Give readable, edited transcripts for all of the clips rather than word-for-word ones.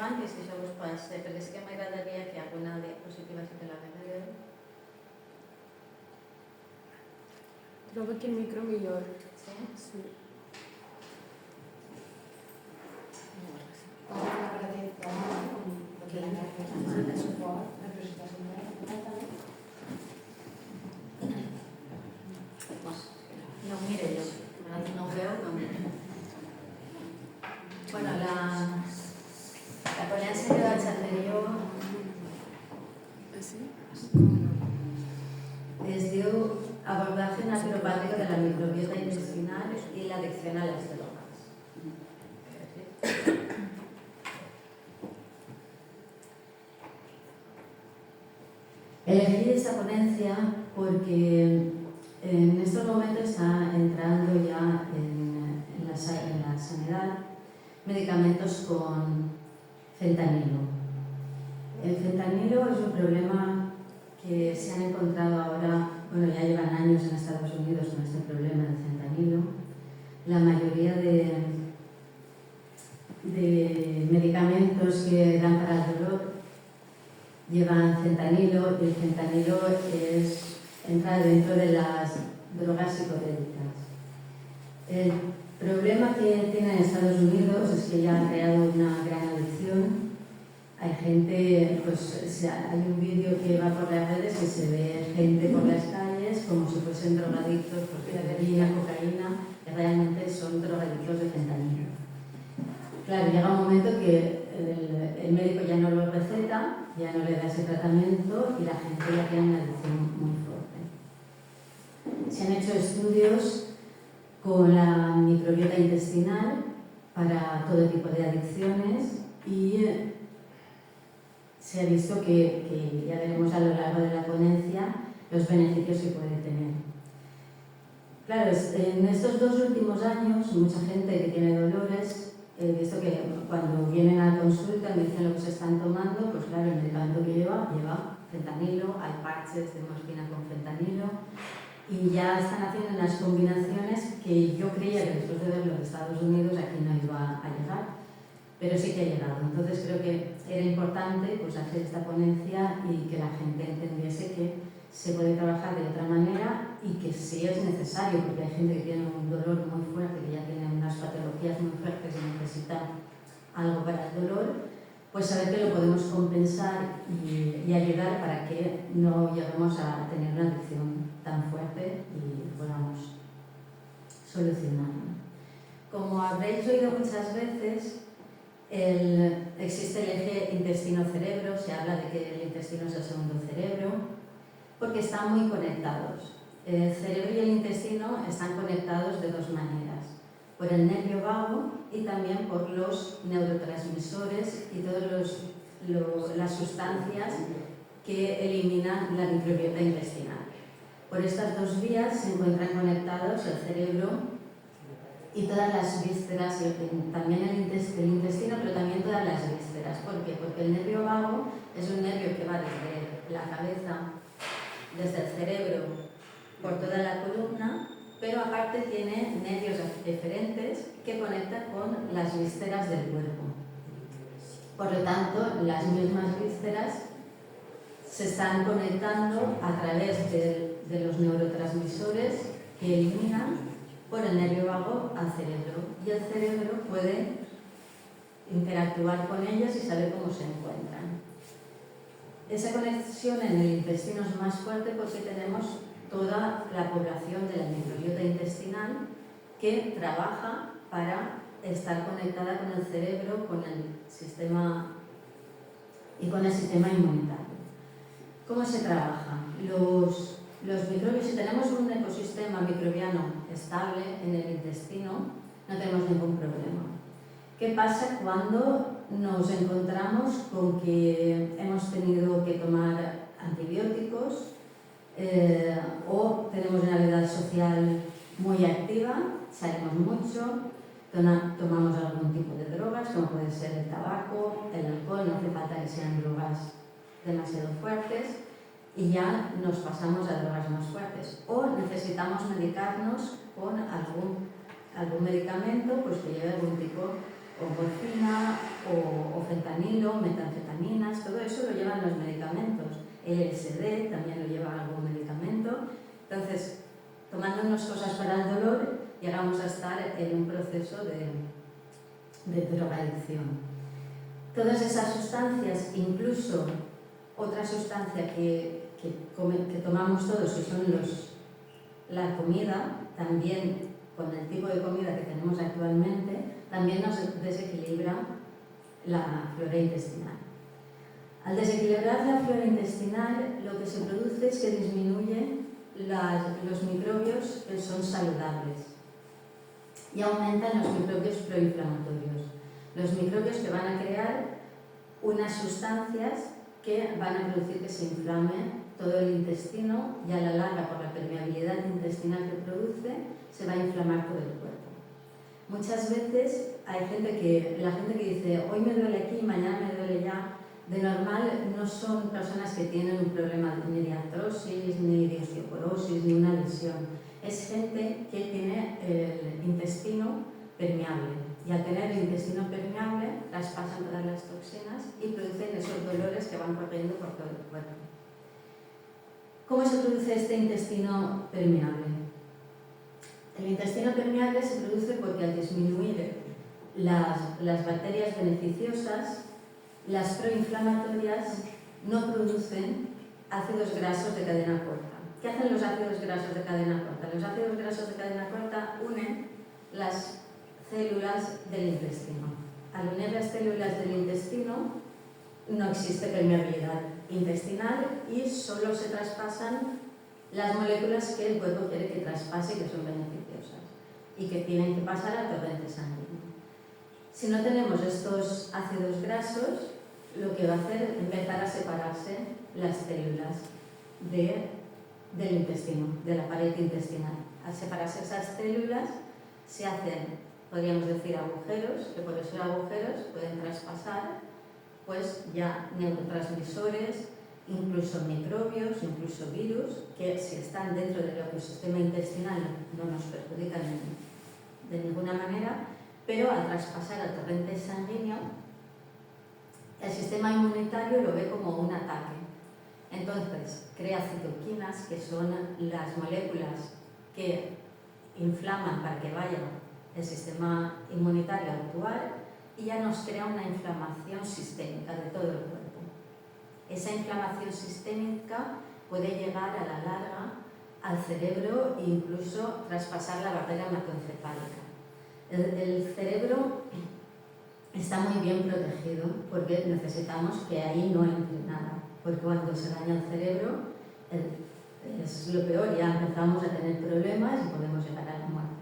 endavant, i si això us passa, perquè sí que m'agradaria que alguna diapositiva sí que la veureu. Trobo que el micro millor. Sí? Sí. No ho mire jo, no ho veu, no ho mire. Bueno, la ponència que vaig anterior es diu abordaje naturopático de la microbiota intestinal y la adicción a las drogas. Elegí esta ponencia porque en estos momentos está entrando ya en la sanidad medicamentos con fentanilo. El fentanilo es un problema que se han encontrado ahora, bueno, ya llevan años en Estados Unidos con este problema del fentanilo. La mayoría de medicamentos que dan para el dolor llevan fentanilo, y el fentanilo entra dentro de las drogas psicodélicas. El problema que tienen en Estados Unidos es que ya han creado una gran adicción. Hay gente, pues hay un vídeo que va por las redes que se ve gente por las calles como si fuesen drogadictos, porque heroína, cocaína, que realmente son drogadictos de fentanilo. Claro, llega un momento que el médico ya no lo receta, ya no le da ese tratamiento y la gente ya tiene una adicción muy fuerte. Se han hecho estudios con la microbiota intestinal para todo tipo de adicciones y se ha visto que ya veremos a lo largo de la ponencia los beneficios que puede tener. Claro, en estos 2 últimos años, mucha gente que tiene dolores, he visto que cuando vienen a la consulta me dicen lo que se están tomando, pues claro, el medicamento que lleva fentanilo, hay parches de morfina con fentanilo y ya están haciendo unas combinaciones que yo creía que después de verlo en Estados Unidos aquí no iba a llegar, pero sí que ha llegado. Entonces creo que era importante pues, hacer esta ponencia y que la gente entendiese que se puede trabajar de otra manera y que si es necesario, porque hay gente que tiene un dolor muy fuerte, que ya tiene unas patologías muy fuertes y necesita algo para el dolor, pues saber que lo podemos compensar y ayudar para que no lleguemos a tener una adicción tan fuerte y podamos solucionarlo. Como habréis oído muchas veces, existe el eje intestino-cerebro, se habla de que el intestino es el segundo cerebro, porque están muy conectados. El cerebro y el intestino están conectados de 2 maneras, por el nervio vago y también por los neurotransmisores y todas las sustancias que eliminan la microbiota intestinal. Por estas 2 vías se encuentran conectados el cerebro y todas las vísceras, también el intestino, pero también todas las vísceras. ¿Por qué? Porque el nervio vago es un nervio que va desde la cabeza, desde el cerebro, por toda la columna, pero aparte tiene nervios eferentes que conectan con las vísceras del cuerpo. Por lo tanto, las mismas vísceras se están conectando a través de los neurotransmisores que eliminan por el nervio vago al cerebro, y el cerebro puede interactuar con ellos y saber cómo se encuentran. Esa conexión en el intestino es más fuerte porque tenemos toda la población de la microbiota intestinal que trabaja para estar conectada con el cerebro, con el sistema y con el sistema inmunitario. ¿Cómo se trabaja? Los microbios, si tenemos un ecosistema microbiano estable en el intestino, no tenemos ningún problema. ¿Qué pasa cuando nos encontramos con que hemos tenido que tomar antibióticos o tenemos una vida social muy activa, salimos mucho, tomamos algún tipo de drogas, como puede ser el tabaco, el alcohol, no hace falta que sean drogas demasiado fuertes, y ya nos pasamos a drogas más fuertes. O necesitamos medicarnos con algún medicamento pues, que lleve algún tipo o morfina, o fentanilo, metanfetaminas, todo eso lo llevan los medicamentos. El LSD también lo lleva algún medicamento. Entonces, tomándonos cosas para el dolor, llegamos a estar en un proceso de drogadicción. Todas esas sustancias, incluso otra sustancia que tomamos todos, que son la comida, también con el tipo de comida que tenemos actualmente, también nos desequilibra la flora intestinal. Al desequilibrar la flora intestinal, lo que se produce es que disminuye los microbios que son saludables y aumentan los microbios proinflamatorios, los microbios que van a crear unas sustancias que van a producir que se inflame todo el intestino y a la larga, por la permeabilidad intestinal que produce, se va a inflamar todo el cuerpo. Muchas veces hay la gente que dice hoy me duele aquí, mañana me duele ya, de normal no son personas que tienen un problema ni de artrosis, ni de osteoporosis, ni una lesión. Es gente que tiene el intestino permeable. Y al tener el intestino permeable, traspasan todas las toxinas y producen esos dolores que van corriendo por todo el cuerpo. ¿Cómo se produce este intestino permeable? El intestino permeable se produce porque al disminuir las bacterias beneficiosas, las proinflamatorias no producen ácidos grasos de cadena corta. ¿Qué hacen los ácidos grasos de cadena corta? Los ácidos grasos de cadena corta unen las células del intestino. Al unir las células del intestino no existe permeabilidad intestinal y solo se traspasan las moléculas que el cuerpo quiere que traspase y que son beneficiosas y que tienen que pasar al torrente sanguíneo. Si no tenemos estos ácidos grasos, lo que va a hacer es empezar a separarse las células del intestino, de la pared intestinal. Al separarse esas células se hacen, podríamos decir, agujeros, que por esos agujeros pueden traspasar pues ya neurotransmisores, incluso microbios, incluso virus, que si están dentro del ecosistema intestinal no nos perjudican de ninguna manera, pero al traspasar al torrente sanguíneo, el sistema inmunitario lo ve como un ataque. Entonces, crea citoquinas, que son las moléculas que inflaman para que vaya el sistema inmunitario a actuar, y ya nos crea una inflamación sistémica de todo el cuerpo. Esa inflamación sistémica puede llegar a la larga al cerebro e incluso traspasar la barrera hematoencefálica. El cerebro está muy bien protegido porque necesitamos que ahí no entre nada, porque cuando se daña el cerebro es lo peor, ya empezamos a tener problemas y podemos llegar a la muerte.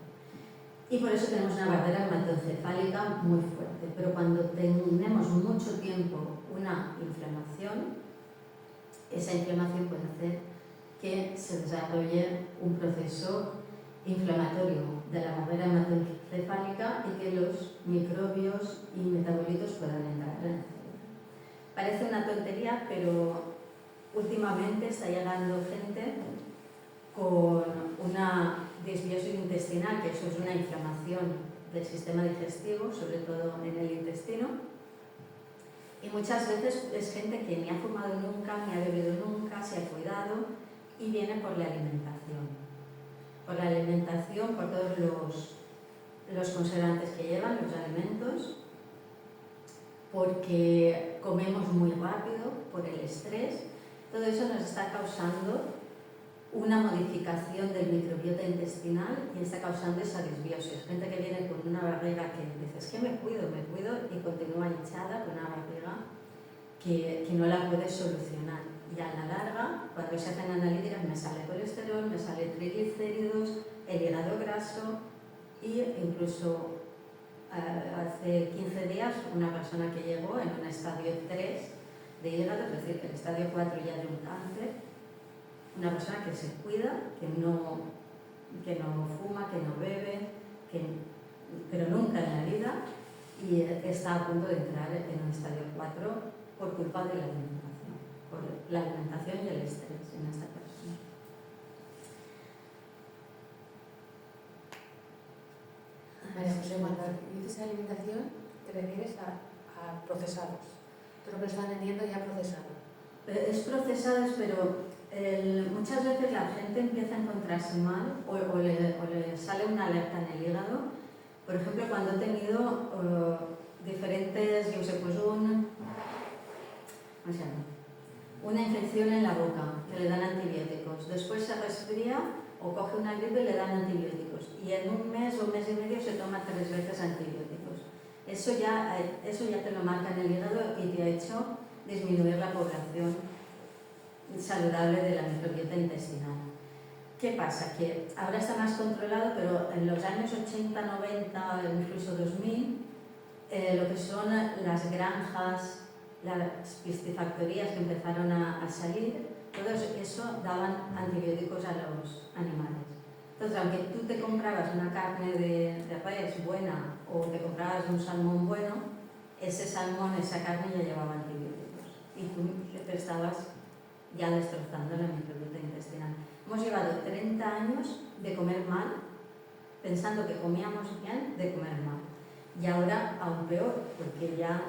Y por eso tenemos una barrera hematoencefálica muy fuerte, pero cuando tenemos mucho tiempo una inflamación, esa inflamación puede hacer que se desarrolle un proceso inflamatorio de la barrera hematoencefálica y que los microbios y metabolitos puedan entrar en el cerebro. Parece una tontería, pero últimamente está llegando gente con una disbiosis intestinal, que eso es una inflamación del sistema digestivo, sobre todo en el intestino, y muchas veces es gente que ni ha fumado nunca, ni ha bebido nunca, se ha cuidado y viene por la alimentación. Por la alimentación, por todos los conservantes que llevan los alimentos, porque comemos muy rápido, por el estrés. Todo eso nos está causando una modificación del microbiota intestinal y está causando esa disbiosis. Gente que viene con una barriga que dice, es que me cuido y continúa hinchada con una barriga que no la puede solucionar. Y a la larga, cuando se hacen analíticas, me sale colesterol, me sale triglicéridos, el hígado graso, y incluso hace 15 días una persona que llegó en un estadio 3 de hígado, es decir, que el estadio 4 ya de un cáncer, una persona que se cuida, que no fuma, que no bebe, pero nunca en la vida, y está a punto de entrar en un estadio 4 por culpa de la alimentación, por la alimentación y el estrés en esta persona. María José, cuando dices alimentación, Te refieres a procesados, pero que están vendiendo ya procesado. Es procesados, pero muchas veces la gente empieza a encontrarse mal o le sale una alerta en el hígado. Por ejemplo, cuando he tenido diferentes, yo sé, pues una infección en la boca, que le dan antibióticos. Después se resfría o coge una gripe y le dan antibióticos. Y en un mes o un mes y medio se toma 3 veces antibióticos. Eso ya te lo marca en el hígado y te ha hecho disminuir la población saludable de la microbiota intestinal. ¿Qué pasa? Que ahora está más controlado, pero en los años 80, 90, incluso 2000, lo que son las granjas, las piscifactorías que empezaron a salir, todo eso daban antibióticos a los animales. Entonces, aunque tú te comprabas una carne de res buena o te comprabas un salmón bueno, ese salmón, esa carne ya llevaba antibióticos y tú te estabas ya destrozando la microbiota intestinal. Hemos llevado 30 años de comer mal, pensando que comíamos bien, de comer mal. Y ahora aún peor, porque ya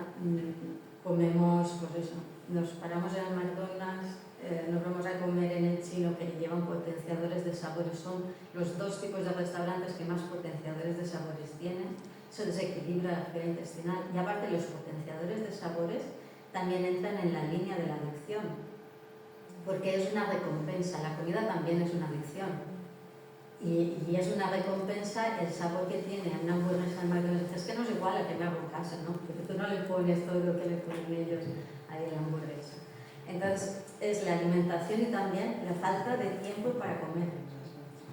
comemos, pues eso, nos paramos en el McDonald's, nos vamos a comer en el chino que llevan potenciadores de sabores. Son los 2 tipos de restaurantes que más potenciadores de sabores tienen. Eso desequilibra la flora intestinal. Y aparte los potenciadores de sabores también entran en la línea de la adicción, porque es una recompensa. La comida también es una adicción. Y es una recompensa el sabor que tiene a una hamburguesa en McDonald's. Es que no es igual a que me hago en casa, ¿no? Porque tú no le pones todo lo que le ponen ellos ahí a la hamburguesa. Entonces, es la alimentación y también la falta de tiempo para comer.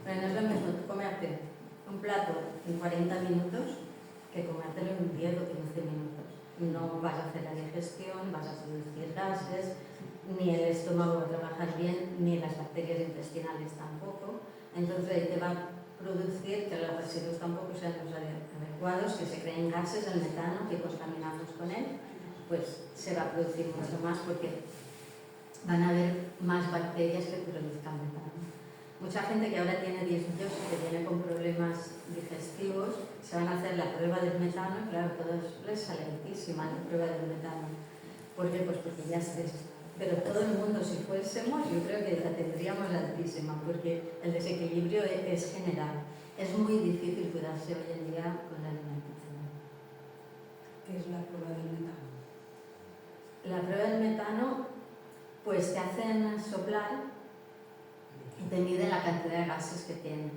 Pero no es lo mismo comerte un plato en 40 minutos que comértelo en 10 o 15 minutos. No vas a hacer la digestión, vas a producir gases, ni el estómago va a trabajar bien, ni las bacterias intestinales tampoco. Entonces ahí te va a producir que los residuos tampoco sean los adecuados, que se creen gases, el metano, que contaminamos con él, pues se va a producir mucho más porque van a haber más bacterias que produzcan metano. Mucha gente que ahora tiene disbiosis, que viene con problemas digestivos, se van a hacer la prueba del metano y claro, a todos les sale altísima la prueba del metano. ¿Por qué? Pues porque ya se Pero todo el mundo, si fuésemos, yo creo que la tendríamos altísima, porque el desequilibrio es general. Es muy difícil cuidarse hoy en día con la alimentación. ¿Qué es la prueba del metano? La prueba del metano, pues te hacen soplar y te miden la cantidad de gases que tienes,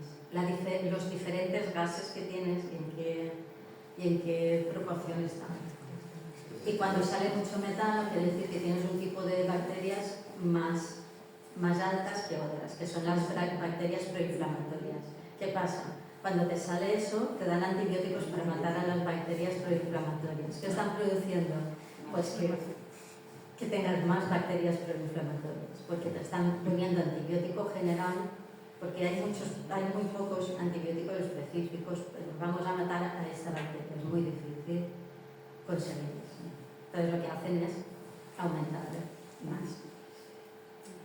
los diferentes gases que tienes y en qué proporción están. Y cuando sale mucho metano, quiere decir que tienes un tipo de bacterias más altas que otras, que son las bacterias proinflamatorias. ¿Qué pasa? Cuando te sale eso, te dan antibióticos para matar a las bacterias proinflamatorias. ¿Qué están produciendo? Pues que tengas más bacterias proinflamatorias, porque te están poniendo antibiótico general, porque hay muy pocos antibióticos específicos, pero vamos a matar a esta bacteria, es muy difícil conseguirlo. Entonces lo que hacen es aumentar más.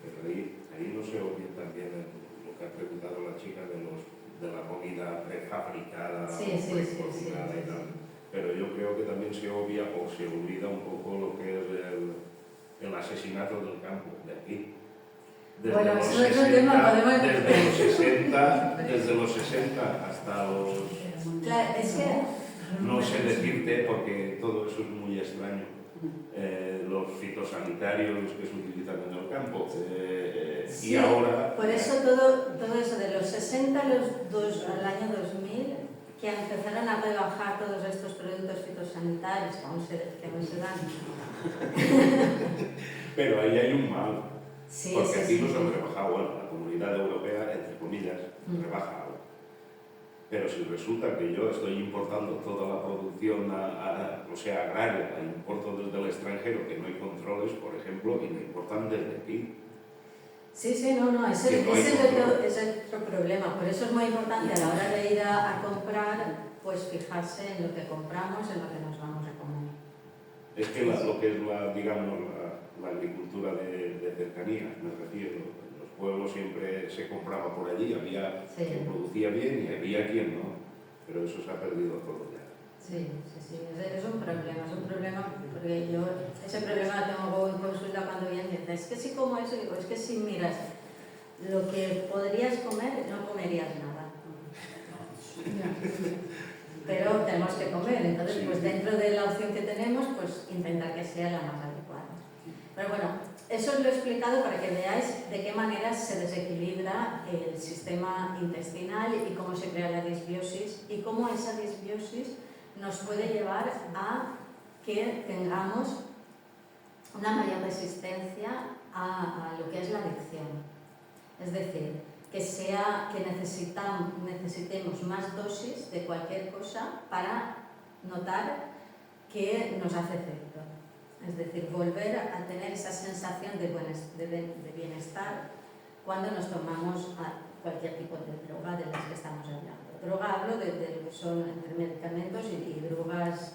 Pero ahí no se obvia también lo que ha preguntado la chica de la comida prefabricada o precocinada y tal. Pero yo creo que también se obvia o se olvida un poco lo que es el asesinato del campo de aquí. Bueno, eso es otro tema, podemos... Desde los 60 hasta los... Claro, es que... No sé decirte porque todo eso es muy extraño. Los fitosanitarios que se utilizan en el campo. Sí, y ahora... Por eso todo eso de los 60 al año 2000, que empezaron a rebajar todos estos productos fitosanitarios que aún se dan. Pero ahí hay un mal. Sí, porque aquí sí. nos han rebajado, bueno, la Comunidad Europea, entre comillas, rebaja algo. Pero si resulta que yo estoy importando toda la producción agraria, la importo desde el extranjero, que no hay controles, por ejemplo, y me importan desde aquí. Sí, no, ese es otro problema. Por eso es muy importante a la hora de ir a comprar, pues fijarse en lo que compramos, en lo que nos vamos a comer. Es que lo que es la agricultura de cercanía, me refiero, en los pueblos siempre se compraba por allí, había quien producía bien y había quien no, pero eso se ha perdido todo ya. Sí, es un problema porque yo ese problema lo tengo en consulta cuando vienen y dicen, es que si como eso, digo, es que si miras lo que podrías comer, no comerías nada. Pero tenemos que comer, entonces pues dentro de la opción que tenemos, pues intentar que sea la más adecuada. Pero bueno, eso os lo he explicado para que veáis de qué manera se desequilibra el sistema intestinal y cómo se crea la disbiosis y cómo esa disbiosis nos puede llevar a que tengamos una mayor resistencia a lo que es la adicción. Es decir, que necesitemos más dosis de cualquier cosa para notar que nos hace efecto. Es decir, volver a tener esa sensación de bienestar cuando nos tomamos cualquier tipo de droga de las que estamos hablando. Droga hablo de lo que son entre medicamentos y drogas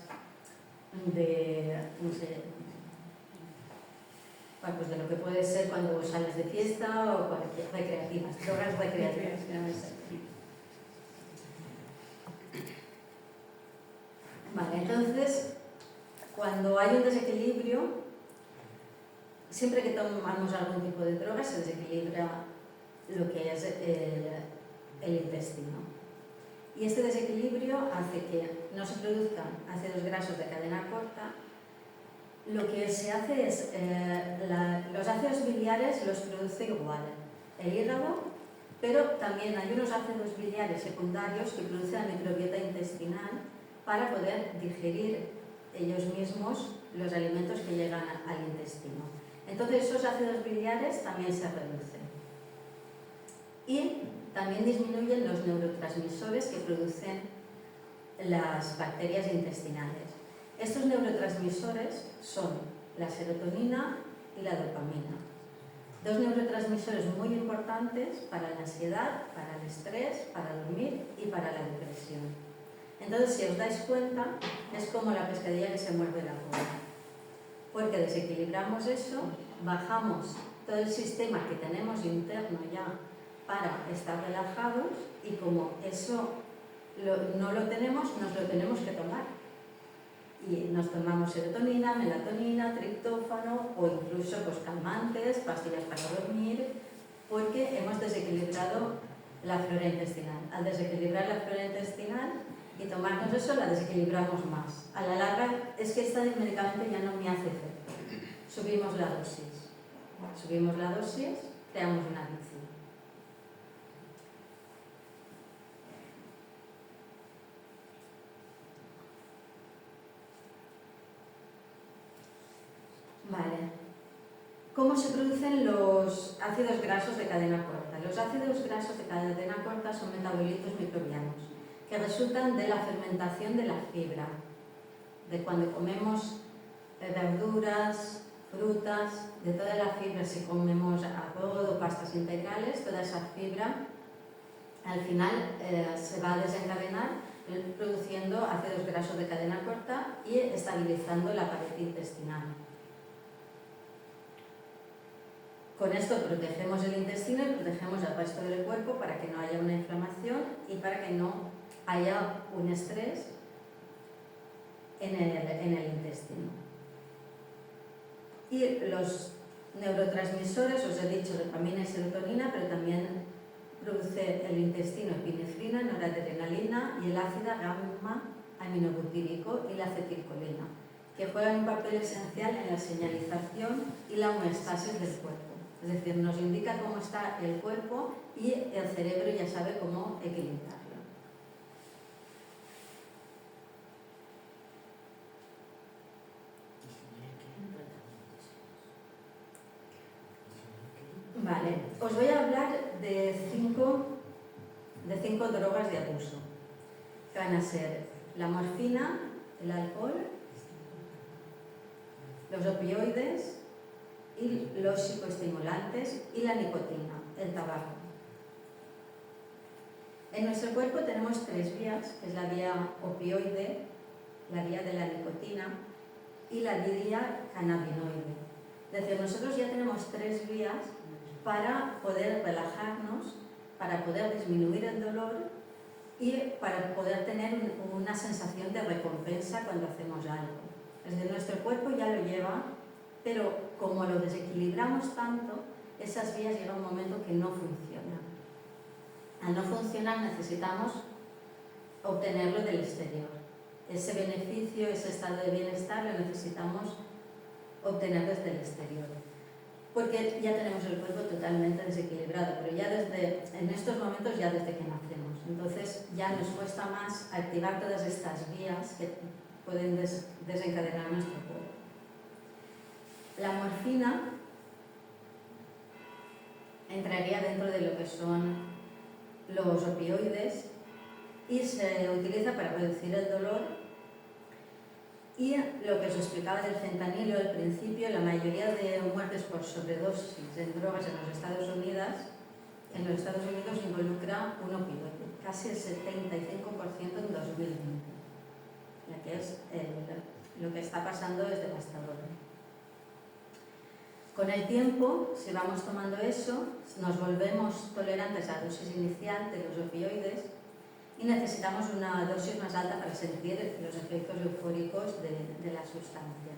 de, no sé, pues de lo que puede ser cuando sales de fiesta o cualquier recreativas, drogas recreativas. Vale, entonces, cuando hay un desequilibrio, siempre que tomamos algún tipo de droga se desequilibra lo que es el intestino. Y este desequilibrio hace que no se produzcan ácidos grasos de cadena corta. Lo que se hace es, los ácidos biliares los produce igual el hígado, pero también hay unos ácidos biliares secundarios que producen la microbiota intestinal para poder digerir ellos mismos los alimentos que llegan al intestino. Entonces esos ácidos biliares también se reducen. Y también disminuyen los neurotransmisores que producen las bacterias intestinales. Estos neurotransmisores son la serotonina y la dopamina. Dos neurotransmisores muy importantes para la ansiedad, para el estrés, para dormir y para la depresión. Entonces, si os dais cuenta, es como la pescadilla que se muerde la cola. Porque desequilibramos eso, bajamos todo el sistema que tenemos interno ya para estar relajados y como eso no lo tenemos, nos lo tenemos que tomar. Y nos tomamos serotonina, melatonina, triptófano o incluso pues, calmantes, pastillas para dormir, porque hemos desequilibrado la flora intestinal. Al desequilibrar la flora intestinal y tomarnos eso, la desequilibramos más. A la larga es que este medicamento ya no me hace efecto. Subimos la dosis. Subimos la dosis, creamos una adicción. Vale. ¿Cómo se producen los ácidos grasos de cadena corta? Los ácidos grasos de cadena corta son metabolitos microbianos que resultan de la fermentación de la fibra, de cuando comemos verduras, frutas, de toda la fibra, si comemos arroz o pastas integrales, toda esa fibra al final se va a desencadenar produciendo ácidos grasos de cadena corta y estabilizando la pared intestinal. Con esto protegemos el intestino y protegemos el resto del cuerpo para que no haya una inflamación y para que no haya un estrés en el intestino. Y los neurotransmisores, os he dicho dopamina y serotonina, pero también produce el intestino epinefrina, noradrenalina y el ácido gamma aminobutírico y la acetilcolina, que juegan un papel esencial en la señalización y la homeostasis del cuerpo. Es decir, nos indica cómo está el cuerpo y el cerebro ya sabe cómo equilibrarlo. Vale, os voy a hablar de cinco drogas de abuso, que van a ser la morfina, el alcohol, los opioides, y los psicoestimulantes y la nicotina, el tabaco. En nuestro cuerpo tenemos tres vías, que es la vía opioide, la vía de la nicotina y la vía cannabinoide. Es decir, nosotros ya tenemos tres vías para poder relajarnos, para poder disminuir el dolor y para poder tener una sensación de recompensa cuando hacemos algo. Es decir, nuestro cuerpo ya lo lleva, pero como lo desequilibramos tanto, esas vías llega un momento que no funcionan. Al no funcionar necesitamos obtenerlo del exterior. Ese beneficio, ese estado de bienestar lo necesitamos obtener desde el exterior. Porque ya tenemos el cuerpo totalmente desequilibrado, pero ya en estos momentos ya desde que nacemos. Entonces ya nos cuesta más activar todas estas vías que pueden desencadenar nuestro cuerpo. La morfina entraría dentro de lo que son los opioides y se utiliza para reducir el dolor. Y lo que os explicaba del fentanilo al principio, la mayoría de muertes por sobredosis en drogas en los Estados Unidos involucra un opioide, casi el 75% en 2020. Ya que lo que está pasando es devastador. Con el tiempo, si vamos tomando eso, nos volvemos tolerantes a la dosis inicial de los opioides y necesitamos una dosis más alta para sentir los efectos eufóricos de la sustancia.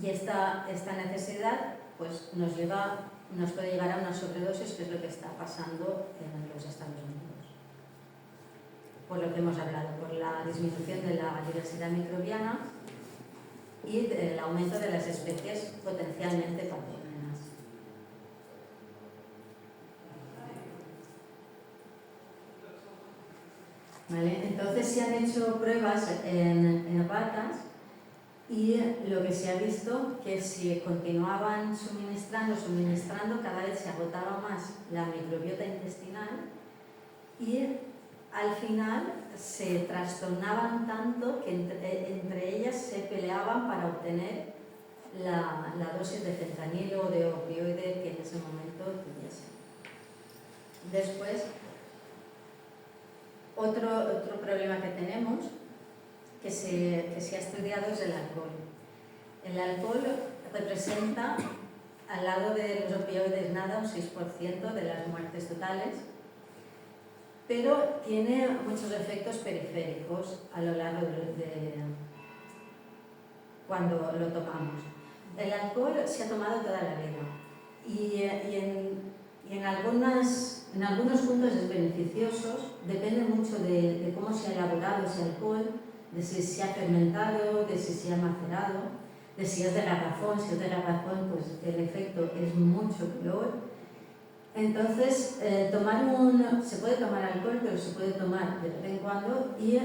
Y esta necesidad pues, nos puede llevar a una sobredosis, que es lo que está pasando en los Estados Unidos. Por lo que hemos hablado, por la disminución de la diversidad microbiana y el aumento de las especies potencialmente patógenas. ¿Vale? Entonces se han hecho pruebas en ratas y lo que se ha visto que si continuaban suministrando, cada vez se agotaba más la microbiota intestinal y al final se trastornaban tanto que entre ellas se peleaban para obtener la dosis de fentanilo o de opioide que en ese momento tuviesen. Después, otro problema que tenemos, que se ha estudiado, es el alcohol. El alcohol representa, al lado de los opioides, nada, un 6% de las muertes totales, pero tiene muchos efectos periféricos a lo largo de cuando lo tomamos. El alcohol se ha tomado toda la vida y en algunos puntos es beneficioso, depende mucho de cómo se ha elaborado ese alcohol, de si se ha fermentado, de si se ha macerado, de si es de garrafón. Si es de garrafón, pues el efecto es mucho peor. Entonces, se puede tomar alcohol, pero se puede tomar de vez en cuando y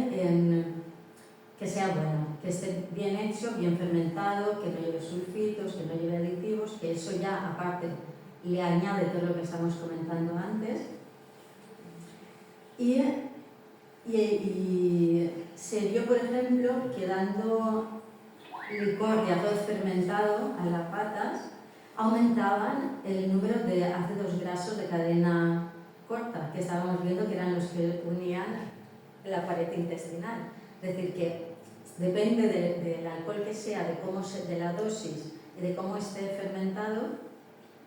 que sea bueno, que esté bien hecho, bien fermentado, que no lleve sulfitos, que no lleve aditivos, que eso ya aparte le añade todo lo que estamos comentando antes. Y se vio, por ejemplo, que dando licor de arroz fermentado a las ratas, aumentaban el número de ácidos grasos de cadena corta, que estábamos viendo que eran los que unían la pared intestinal. Es decir, que depende del alcohol que sea, de la dosis y de cómo esté fermentado,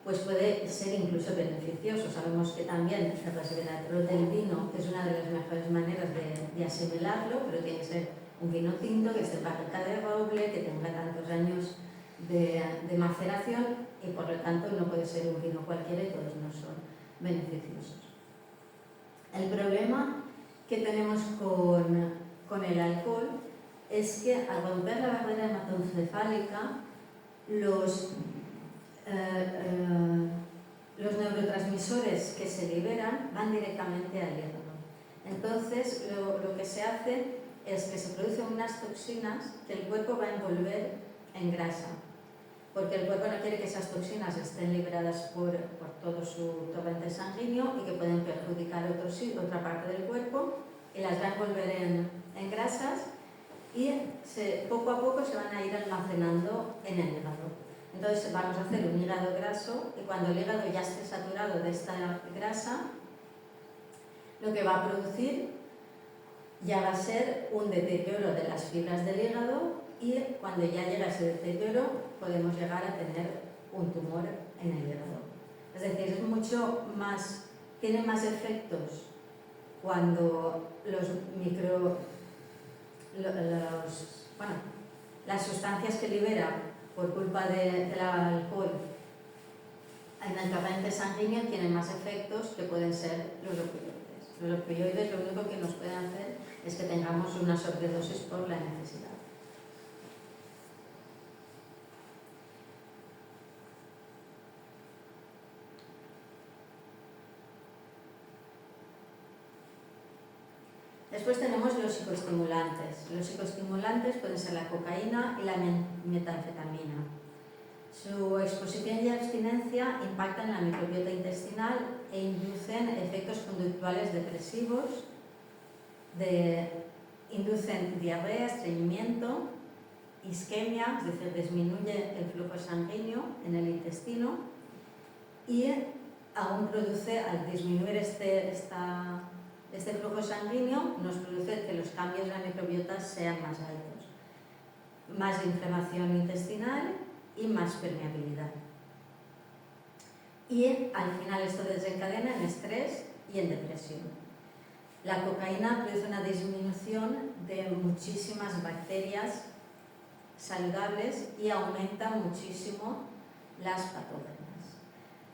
pues puede ser incluso beneficioso. Sabemos que también el resveratrol del vino es una de las mejores maneras de asimilarlo, pero tiene que ser un vino tinto, que esté en barrica de roble, que tenga tantos años de maceración y por lo tanto no puede ser un vino cualquiera y todos no son beneficiosos. El problema que tenemos con el alcohol es que al romper la barrera hematoencefálica los neurotransmisores que se liberan van directamente al hígado. Entonces lo que se hace es que se producen unas toxinas que el cuerpo va a envolver en grasa, porque el cuerpo no quiere que esas toxinas estén liberadas por todo su torrente sanguíneo y que pueden perjudicar otra parte del cuerpo, y las va a envolver en grasas y poco a poco se van a ir almacenando en el hígado. Entonces vamos a hacer un hígado graso y cuando el hígado ya esté saturado de esta grasa, lo que va a producir ya va a ser un deterioro de las fibras del hígado y cuando ya llega ese deterioro podemos llegar a tener un tumor en el hígado. Es decir, tiene más efectos cuando las sustancias que libera por culpa del alcohol en el torrente sanguíneo tienen más efectos que pueden ser los opioides. Los opioides lo único que nos pueden hacer es que tengamos una sobredosis por la necesidad. Después tenemos los psicoestimulantes. Los psicoestimulantes pueden ser la cocaína y la metanfetamina. Su exposición y abstinencia impactan en la microbiota intestinal e inducen efectos conductuales depresivos, inducen diarrea, estreñimiento, isquemia, es decir, disminuye el flujo sanguíneo en el intestino y aún produce, al disminuir este flujo sanguíneo, nos produce que los cambios en la microbiota sean más altos, más inflamación intestinal y más permeabilidad. Y al final esto desencadena en estrés y en depresión. La cocaína produce una disminución de muchísimas bacterias saludables y aumenta muchísimo las patógenas.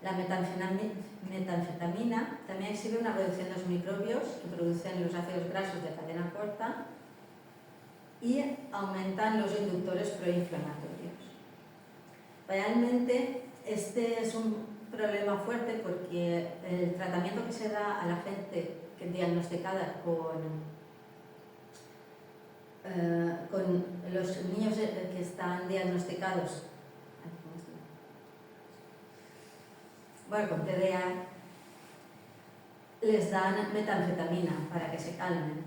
La metanfetamina también exhibe una reducción de los microbios que producen los ácidos grasos de cadena corta y aumentan los inductores proinflamatorios. Realmente este es un problema fuerte porque el tratamiento que se da a la gente diagnosticada con los niños que están diagnosticados con TDA, les dan metanfetamina para que se calmen.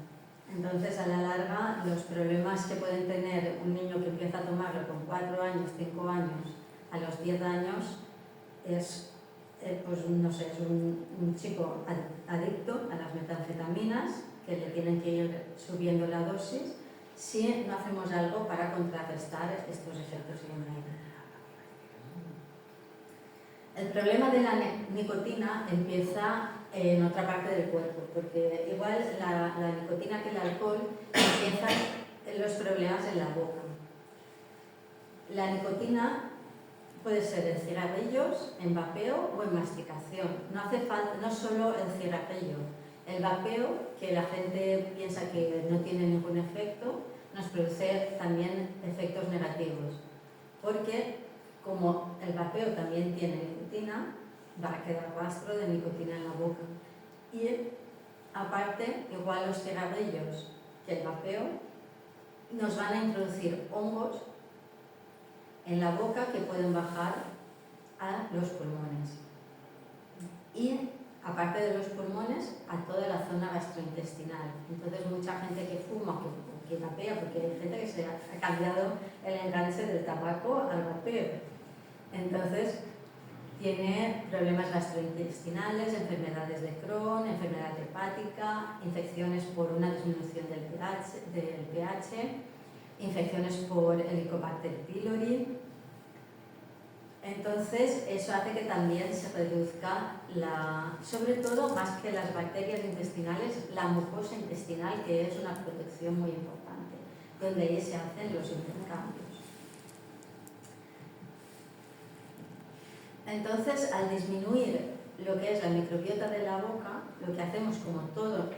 Entonces, a la larga, los problemas que pueden tener un niño que empieza a tomarlo con 4 años, 5 años, a los 10 años, es un chico adicto a las metanfetaminas, que le tienen que ir subiendo la dosis, si no hacemos algo para contrarrestar estos efectos secundarios. El problema de la nicotina empieza en otra parte del cuerpo, porque igual la nicotina que el alcohol empiezan los problemas en la boca. La nicotina puede ser en cigarrillos, en vapeo o en masticación. No hace falta, no solo el cigarrillo. El vapeo, que la gente piensa que no tiene ningún efecto, nos produce también efectos negativos, porque como el vapeo también tiene nicotina, va a quedar rastro de nicotina en la boca. Y aparte, igual los cigarrillos que el vapeo, nos van a introducir hongos en la boca que pueden bajar a los pulmones. Y aparte de los pulmones, a toda la zona gastrointestinal. Entonces mucha gente que fuma, que vapea, porque hay gente que se ha cambiado el enganche del tabaco al vapeo. Entonces tiene problemas gastrointestinales, enfermedades de Crohn, enfermedad hepática, infecciones por una disminución del pH, infecciones por Helicobacter pylori. Entonces eso hace que también se reduzca, sobre todo más que las bacterias intestinales, la mucosa intestinal, que es una protección muy importante, donde ahí se hacen los intercambios. Entonces, al disminuir lo que es la microbiota de la boca, lo que hacemos, como todo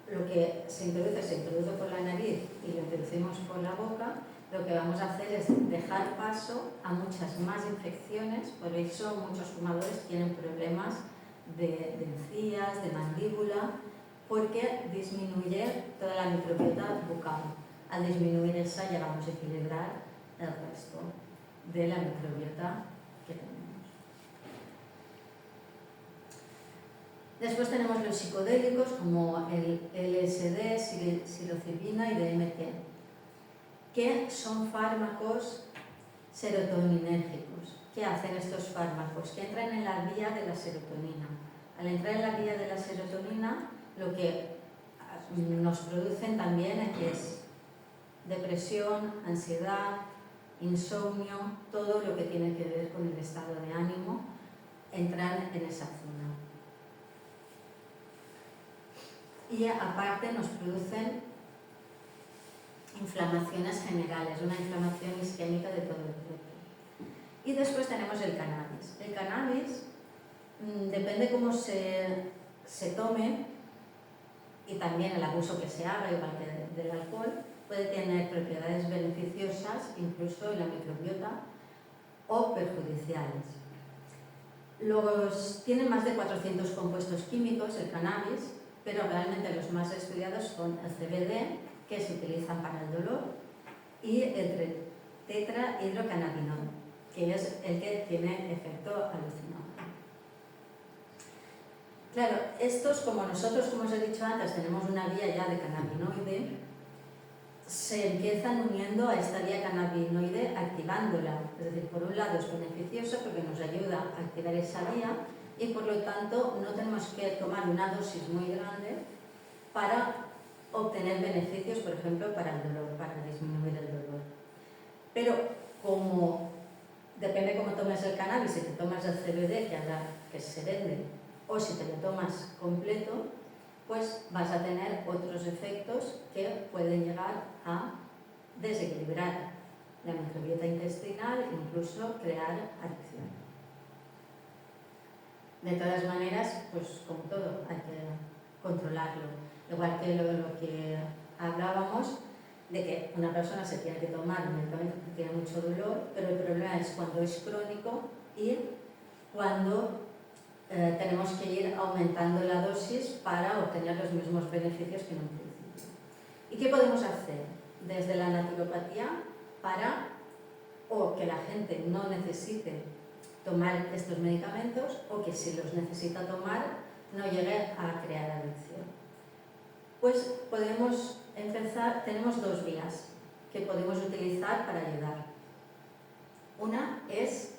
lo que se introduce por la nariz y lo introducimos por la boca, lo que vamos a hacer es dejar paso a muchas más infecciones. Por eso muchos fumadores tienen problemas de encías, de mandíbula, porque disminuye toda la microbiota bucal. Al disminuir esa, ya vamos a equilibrar el resto de la microbiota que tenemos. Después tenemos los psicodélicos como el LSD, psilocibina y DMT, que son fármacos serotoninérgicos. ¿Qué hacen estos fármacos? Que entran en la vía de la serotonina. Al entrar en la vía de la serotonina, lo que nos producen también es depresión, ansiedad, insomnio, todo lo que tiene que ver con el estado de ánimo, entran en esa zona. y aparte nos producen inflamaciones generales, una inflamación isquémica de todo el cuerpo. Y después tenemos el cannabis. El cannabis, depende cómo se tome y también el abuso que se haga, igual que del alcohol, puede tener propiedades beneficiosas, incluso en la microbiota, o perjudiciales. Tiene más de 400 compuestos químicos, el cannabis, pero realmente los más estudiados son el CBD, que se utilizan para el dolor, y el tetrahidrocannabinol, que es el que tiene efecto alucinógeno. Claro, estos, como nosotros, como os he dicho antes, tenemos una vía ya de cannabinoide, se empiezan uniendo a esta vía cannabinoide activándola. Es decir, por un lado es beneficioso porque nos ayuda a activar esa vía y por lo tanto no tenemos que tomar una dosis muy grande para obtener beneficios, por ejemplo, para el dolor, para disminuir el dolor. Pero como depende cómo tomes el cannabis, si te tomas el CBD, que se vende, o si te lo tomas completo, pues vas a tener otros efectos que pueden llegar a desequilibrar la microbiota intestinal e incluso crear adicción. De todas maneras, pues como todo, hay que controlarlo. Igual que lo que hablábamos, de que una persona se tiene que tomar un medicamento que tiene mucho dolor, pero el problema es cuando es crónico y cuando tenemos que ir aumentando la dosis para obtener los mismos beneficios que en un principio. ¿Y qué podemos hacer desde la naturopatía para que la gente no necesite tomar estos medicamentos o que si los necesita tomar no llegue a crear adicción? Pues podemos empezar, tenemos dos vías que podemos utilizar para ayudar. Una es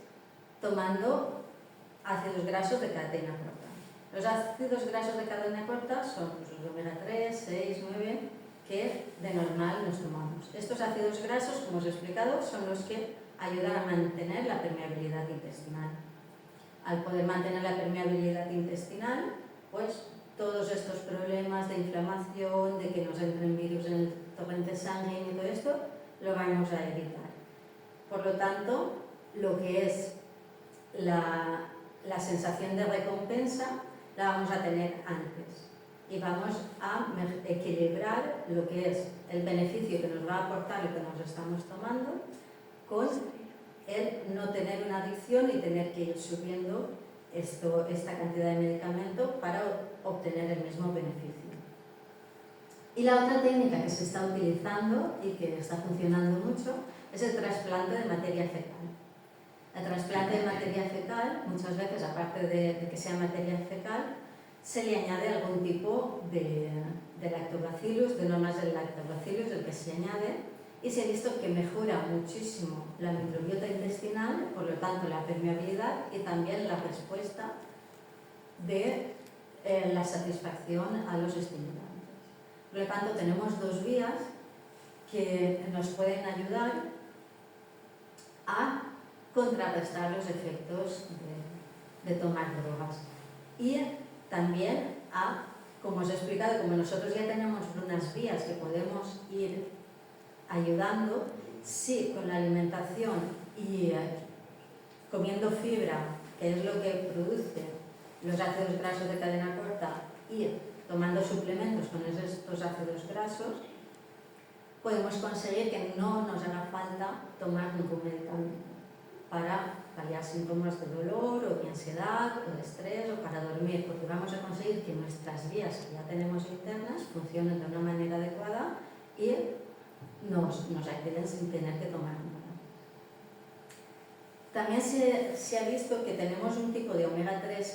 tomando ácidos grasos de cadena corta. Los ácidos grasos de cadena corta son los omega 3, 6, 9, que de normal nos tomamos. Estos ácidos grasos, como os he explicado, son los que ayudan a mantener la permeabilidad intestinal. Al poder mantener la permeabilidad intestinal, pues todos estos problemas de inflamación, de que nos entren virus en el torrente sanguíneo y todo esto, lo vamos a evitar. Por lo tanto, lo que es la sensación de recompensa la vamos a tener antes y vamos a equilibrar lo que es el beneficio que nos va a aportar lo que nos estamos tomando con el no tener una adicción y tener que ir subiendo esta cantidad de medicamento para obtener el mismo beneficio. Y la otra técnica que se está utilizando y que está funcionando mucho es el trasplante de materia fecal. El trasplante de materia fecal, muchas veces, aparte de que sea materia fecal, se le añade algún tipo de lactobacillus, de normas del lactobacillus, el que se añade, y se ha visto que mejora muchísimo la microbiota intestinal, por lo tanto la permeabilidad y también la respuesta de la satisfacción a los estimulantes. Por lo tanto, tenemos dos vías que nos pueden ayudar a contrarrestar los efectos de tomar drogas y también como os he explicado, como nosotros ya tenemos unas vías que podemos ir ayudando, si con la alimentación y comiendo fibra, que es lo que produce los ácidos grasos de cadena corta, y tomando suplementos con estos ácidos grasos, podemos conseguir que no nos haga falta tomar ningún medicamento para paliar síntomas de dolor o de ansiedad o de estrés o para dormir, porque vamos a conseguir que nuestras vías que ya tenemos internas funcionen de una manera adecuada y nos ayuden sin tener que tomar nada. También se ha visto que tenemos un tipo de omega 3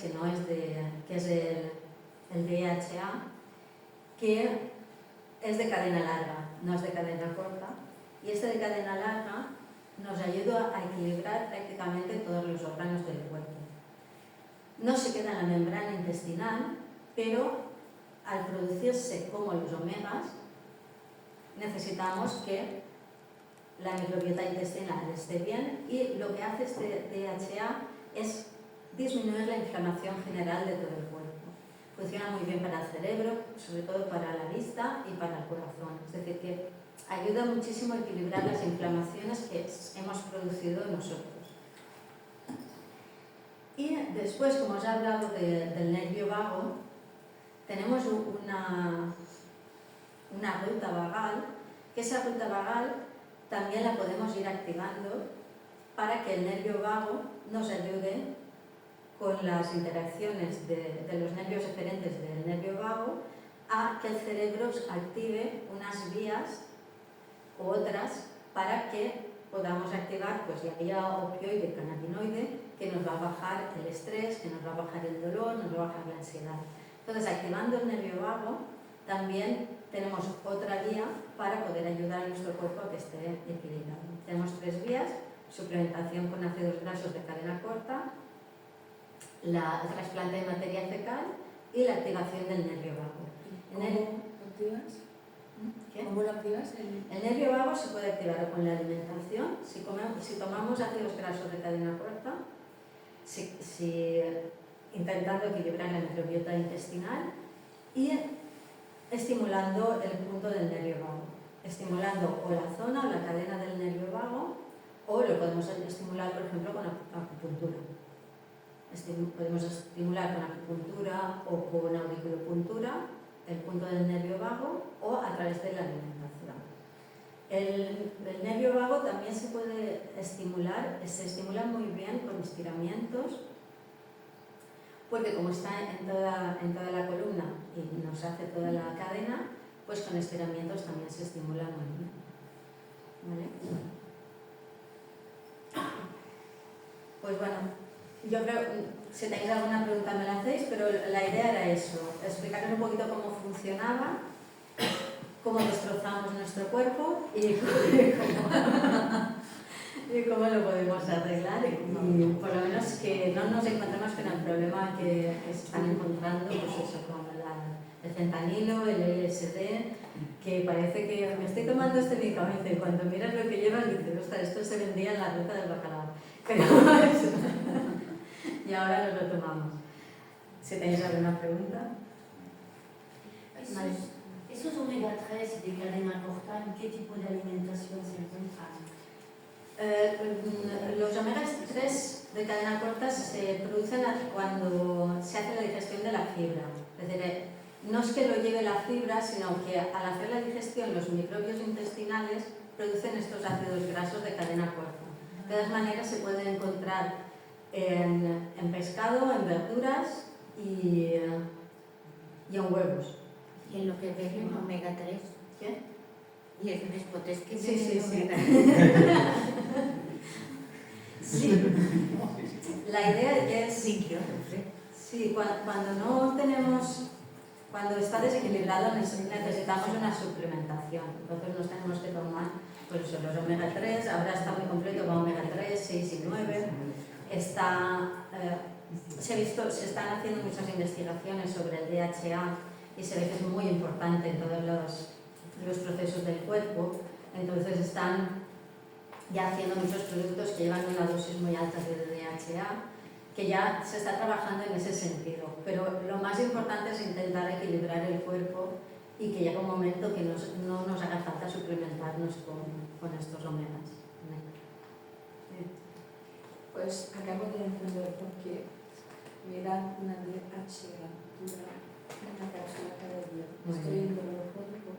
que es el DHA, que es de cadena larga, no es de cadena corta, y este de cadena larga nos ayuda a equilibrar prácticamente todos los órganos del cuerpo. No se queda en la membrana intestinal, pero al producirse como los omegas, necesitamos que la microbiota intestinal esté bien y lo que hace este DHA es disminuir la inflamación general de todo el cuerpo. funciona muy bien para el cerebro, sobre todo para la vista y para el corazón. Es decir, que ayuda muchísimo a equilibrar las inflamaciones que hemos producido nosotros. Y después, como os he hablado del nervio vago, tenemos una ruta vagal, que esa ruta vagal también la podemos ir activando para que el nervio vago nos ayude con las interacciones de los nervios eferentes del nervio vago a que el cerebro active unas vías u otras para que podamos activar pues, la vía opioide cannabinoide que nos va a bajar el estrés, que nos va a bajar el dolor, nos va a bajar la ansiedad. Entonces, activando el nervio vago, también tenemos otra vía para poder ayudar a nuestro cuerpo a que esté equilibrado. Tenemos 3 vías: suplementación con ácidos grasos de cadena corta, el trasplante de materia fecal y la activación del nervio vago. ¿Cómo lo activas? ¿Qué? ¿Cómo lo activas? El nervio vago se puede activar con la alimentación, si tomamos ácidos grasos de cadena corta, intentando equilibrar la microbiota intestinal y estimulando el punto del nervio vago, estimulando o la zona o la cadena del nervio vago, o lo podemos estimular, por ejemplo, con acupuntura. Podemos estimular con acupuntura o con auriculopuntura el punto del nervio vago o a través de la alimentación. El nervio vago también se puede estimular, se estimula muy bien con estiramientos, porque como está en toda la columna y nos hace toda la cadena, pues con estiramientos también se estimula muy bien. ¿Vale? Pues bueno, yo creo, si tenéis alguna pregunta me la hacéis, pero la idea era eso, explicaros un poquito cómo funcionaba, cómo destrozamos nuestro cuerpo y cómo lo podemos arreglar, y por lo menos que no nos encontremos con el problema que están encontrando, pues eso, con el fentanilo, el LSD, que parece que me estoy tomando este medicamento y cuando miras lo que llevas dices, ostras, esto se vendía en la ruta del bacalao. Pero y ahora nos lo tomamos. Si tenéis alguna pregunta. Esos omega 3 de cadena corta, ¿en qué tipo de alimentación se encuentran? Los omega 3 de cadena corta se producen cuando se hace la digestión de la fibra. Es decir, no es que lo lleve la fibra, sino que al hacer la digestión los microbios intestinales producen estos ácidos grasos de cadena corta. De todas maneras se puede encontrar en pescado, en verduras y en huevos. Y en lo que beben omega 3. ¿Qué? Y es después que Sí. Sí. La idea es... Sí, cuando está desequilibrado necesitamos una suplementación. Entonces nos tenemos que tomar pues, los omega 3, ahora está muy completo con omega 3, 6 y 9. Se están haciendo muchas investigaciones sobre el DHA y se ve que es muy importante en todos los procesos del cuerpo. Entonces están ya haciendo muchos productos que llevan una dosis muy alta de DHA, que ya se está trabajando en ese sentido. Pero lo más importante es intentar equilibrar el cuerpo y que llegue un momento que no nos haga falta suplementarnos con estos omegas. Pues acabo de entender por qué me dan una DHA pura, una cápsula cada día. Estoy en dolor crónico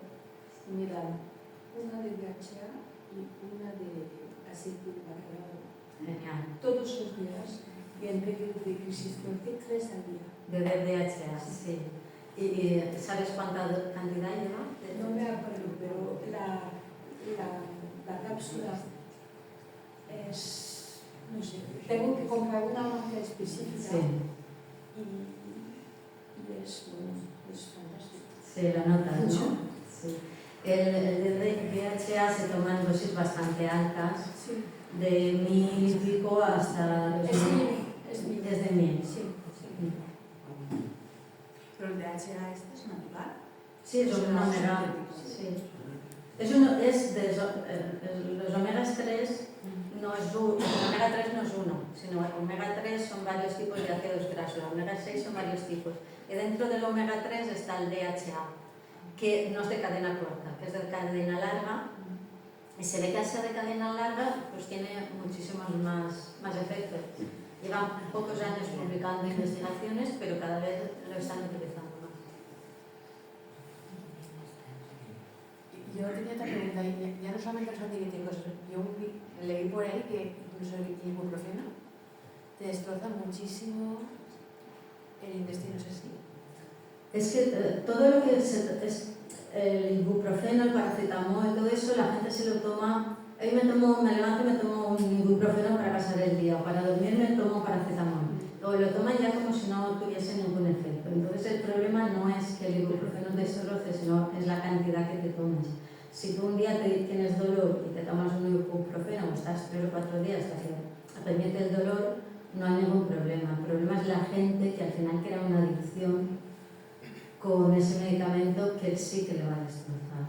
y me dan una de DHA y una de aceite de bacalao. Genial. Todos los días y en periodo de crisis fuerte 3 al día. De DHA, sí. ¿Y sabes cuánta cantidad lleva? No me acuerdo, pero la cápsula es... No sé, tengo que comprar una marca específica y es fantástico. Sí, lo notas, ¿no? Sí. El DHA se toma en dosis bastante altas, de 1000 y pico hasta 2000. Desde 1000. Sí. Pero el DHA este es natural. Sí, es un omega. Sí. Los omegas 3 no es el omega 3 no es uno, sino el omega 3 son varios tipos de ácidos grasos, el omega 6 son varios tipos. Y dentro del omega 3 está el DHA, que no es de cadena corta, que es de cadena larga. Y se ve que al ser de cadena larga, pues tiene muchísimos más efectos. Llevan pocos años publicando investigaciones, pero cada vez lo están utilizando más. Yo tenía otra pregunta, ya no solamente los antibióticos, yo leí por ahí que incluso el ibuprofeno te destroza muchísimo el intestino, ¿es así? Es que todo lo que es el ibuprofeno, el paracetamol, todo eso, la gente se lo toma. Hoy me levanto y me tomo un ibuprofeno para pasar el día, o para dormir me tomo paracetamol. O lo toman ya como si no tuviese ningún efecto. Entonces el problema no es que el ibuprofeno te destroce, sino es la cantidad que te tomes. Si tú un día tienes dolor y te tomas un ibuprofeno o estás 3 o 4 días hasta que pendiente del dolor, no hay ningún problema. El problema es la gente que al final crea una adicción con ese medicamento que sí que le va a destrozar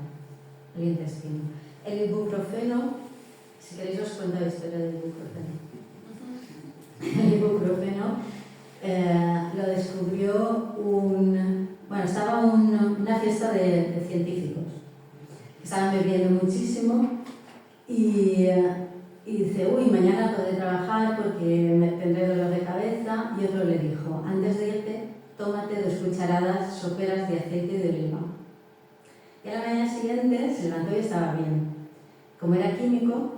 el intestino. El ibuprofeno, si queréis os cuento la historia del ibuprofeno. El ibuprofeno lo descubrió estaba una fiesta de científicos. Estaban bebiendo muchísimo y dice, uy, mañana podré trabajar porque me tendré dolor de cabeza. Y otro le dijo, antes de irte, tómate 2 cucharadas soperas de aceite de oliva. Y a la mañana siguiente se levantó y estaba bien. Como era químico,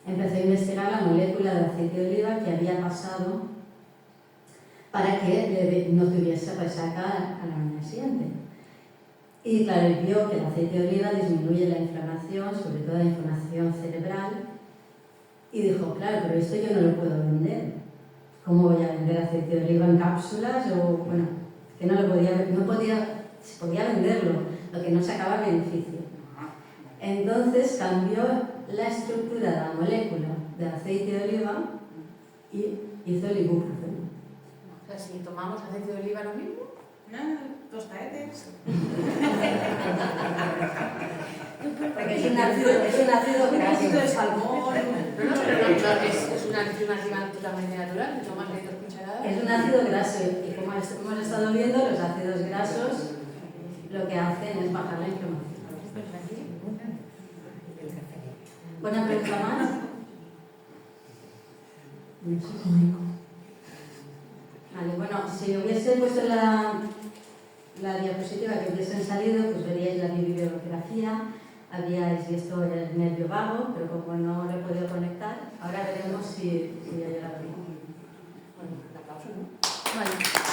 empezó a investigar la molécula de aceite de oliva que había pasado para que no tuviese resaca a la mañana siguiente. Y claro, él vio que el aceite de oliva disminuye la inflamación, sobre todo la inflamación cerebral, y dijo, claro, pero esto yo no lo puedo vender. ¿Cómo voy a vender aceite de oliva en cápsulas? O, bueno, que se podía venderlo, lo que no sacaba beneficio. Entonces cambió la estructura de la molécula del aceite de oliva y hizo el ibuprofeno. O sea, si tomamos aceite de oliva, ¿lo mismo? Tostaetes. Porque es un ácido graso. de salmón. No, es una alternativa totalmente natural, te tomas 2 cucharadas. Es un ácido graso y como hemos estado viendo, los ácidos grasos lo que hacen es bajar la inflamación. ¿Buena pregunta más? Vale, bueno, si hubiese puesto la diapositiva que hubiesen salido, pues veríais la bibliografía, habíais visto el nervio vago, pero como no lo he podido conectar, ahora veremos si ha llegado bien. Bueno, un aplauso, ¿no? Vale.